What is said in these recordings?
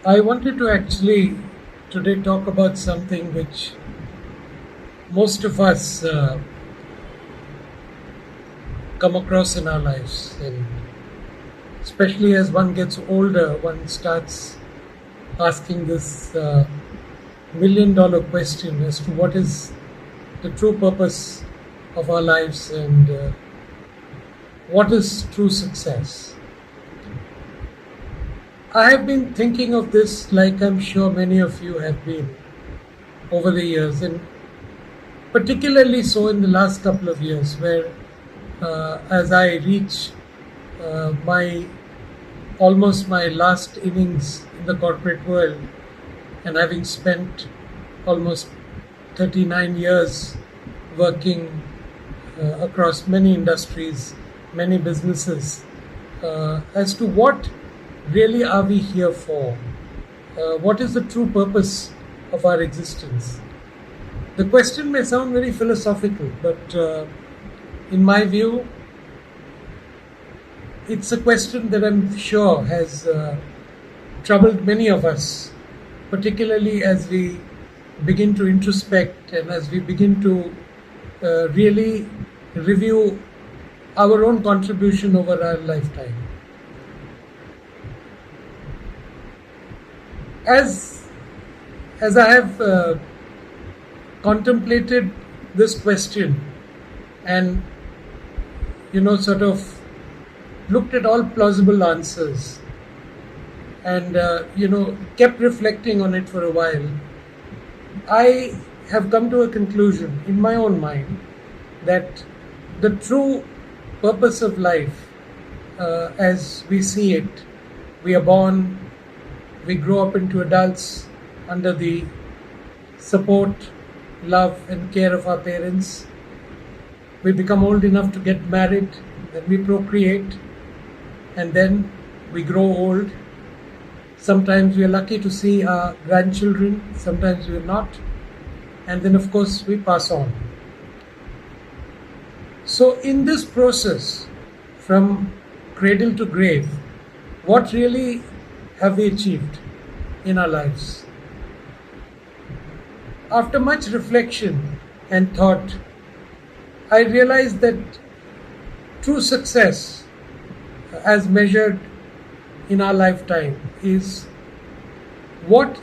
I wanted to actually today talk about something which most of us come across in our lives, and especially as one gets older, one starts asking this million-dollar question as to what is the true purpose of our lives and what is true success. I have been thinking of this, like I'm sure many of you have been over the years, and particularly so in the last couple of years, where as I reach my almost my last innings in the corporate world, and having spent almost 39 years working across many industries, many businesses, as to what really are we here for? What is the true purpose of our existence? The question may sound very philosophical, but in my view, it's a question that I'm sure has troubled many of us, particularly as we begin to introspect and as we begin to really review our own contribution over our lifetime. As as I have contemplated this question and sort of looked at all plausible answers and kept reflecting on it for a while, I have come to a conclusion in my own mind that the true purpose of life, as we see it, we are born, we grow up into adults under the support, love, and care of our parents. We become old enough to get married, then we procreate, and then we grow old. Sometimes we are lucky to see our grandchildren, sometimes we are not, and then, of course, we pass on. So, in this process, from cradle to grave, what really have we achieved in our lives? After much reflection and thought, I realized that true success, as measured in our lifetime, is what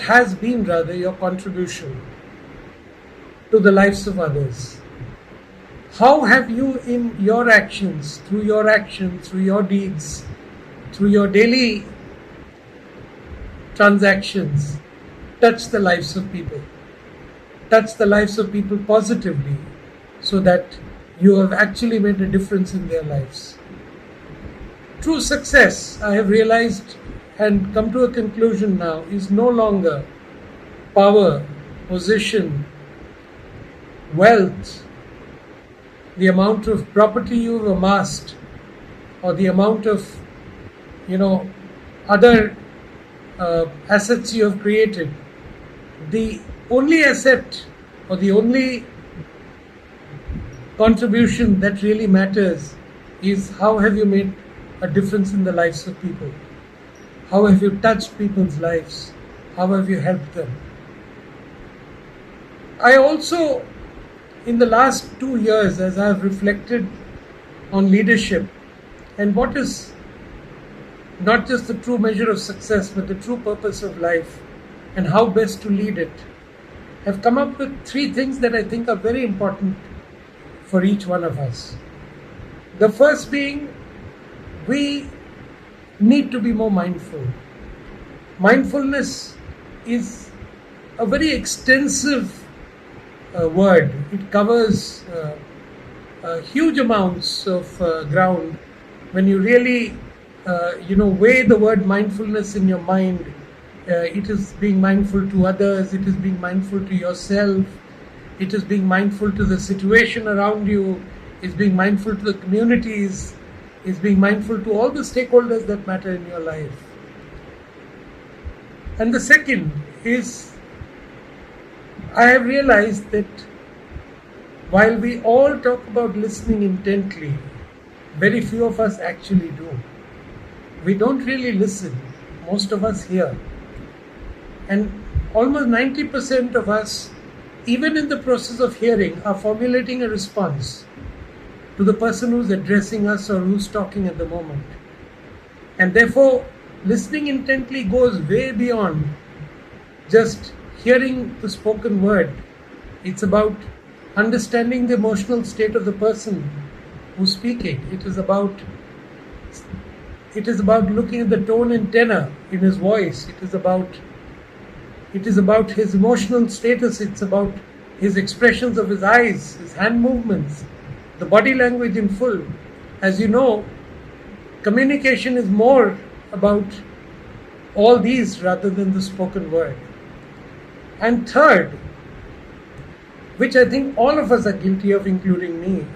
has been rather your contribution to the lives of others. How have you, in your actions, through your deeds, through your daily transactions, touched the lives of people? Touch the lives of people positively so that you have actually made a difference in their lives. True success, I have realized and come to a conclusion now, is no longer power, position, wealth, the amount of property you've amassed, or the amount of other assets you have created. The only asset or the only contribution that really matters is how have you made a difference in the lives of people? How have you touched people's lives? How have you helped them? I also, in the last 2 years, as I have reflected on leadership and what is not just the true measure of success, but the true purpose of life and how best to lead it, have come up with three things that I think are very important for each one of us. The first being, we need to be more mindful. Mindfulness is a very extensive word. It covers huge amounts of ground. When you really weigh the word mindfulness in your mind, it is being mindful to others, it is being mindful to yourself, it is being mindful to the situation around you, it's being mindful to the communities, it's being mindful to all the stakeholders that matter in your life. And the second is, I have realized that while we all talk about listening intently, very few of us actually do. We don't really listen. most of us here. And almost 90% of us, even in the process of hearing, are formulating a response to the person who's addressing us or who's talking at the moment. And therefore, listening intently goes way beyond just hearing the spoken word. It's about understanding the emotional state of the person who's speaking. It is about looking at the tone and tenor in his voice. It is about his emotional status. It's about his expressions of his eyes, his hand movements, the body language in full. As you know, communication is more about all these rather than the spoken word. And third, which I think all of us are guilty of, including me,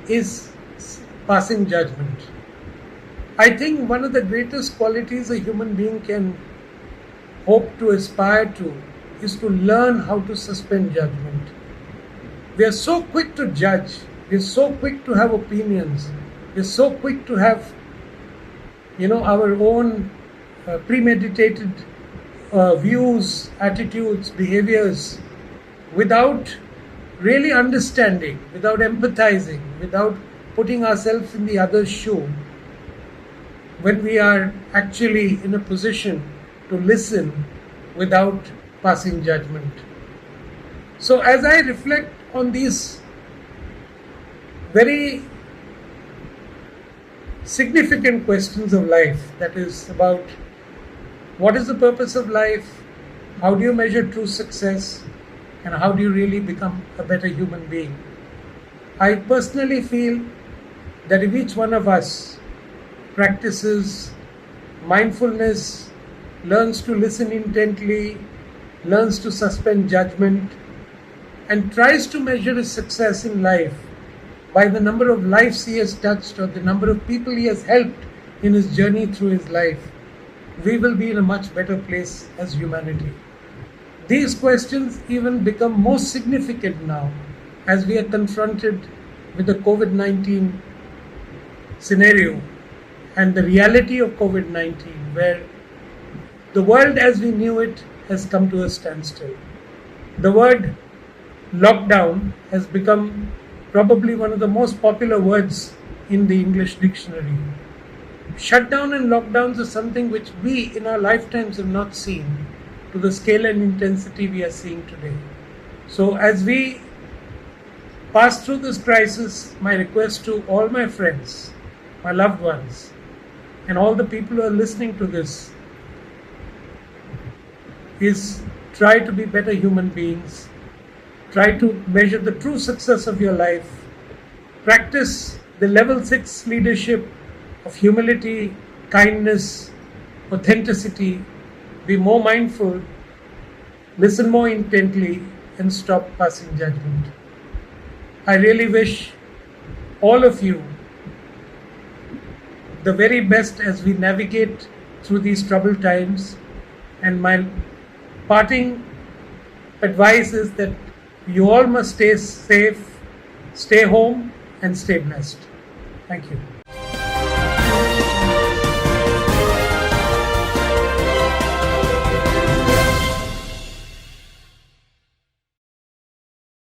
is passing judgment. I think one of the greatest qualities a human being can hope to aspire to is to learn how to suspend judgment. We are so quick to judge, we are so quick to have opinions, we are so quick to have our own premeditated views, attitudes, behaviors, without really understanding, without empathizing, without putting ourselves in the other's shoe, when we are actually in a position to listen without passing judgment. So as I reflect on these very significant questions of life, that is about what is the purpose of life, how do you measure true success, and how do you really become a better human being, I personally feel that if each one of us practices mindfulness, learns to listen intently, learns to suspend judgment, and tries to measure his success in life by the number of lives he has touched or the number of people he has helped in his journey through his life, we will be in a much better place as humanity. These questions even become more significant now as we are confronted with the COVID-19 scenario and the reality of COVID-19, where the world as we knew it has come to a standstill. The word lockdown has become probably one of the most popular words in the English dictionary. Shutdown and lockdowns are something which we in our lifetimes have not seen to the scale and intensity we are seeing today. So as we pass through this crisis, my request to all my friends, my loved ones, and all the people who are listening to this is try to be better human beings. Try to measure the true success of your life. Practice the level 6 leadership of humility, kindness, authenticity. Be more mindful, listen more intently, and stop passing judgment. I really wish all of you the very best as we navigate through these troubled times. And my parting advice is that you all must stay safe, stay home, and stay blessed. Thank you.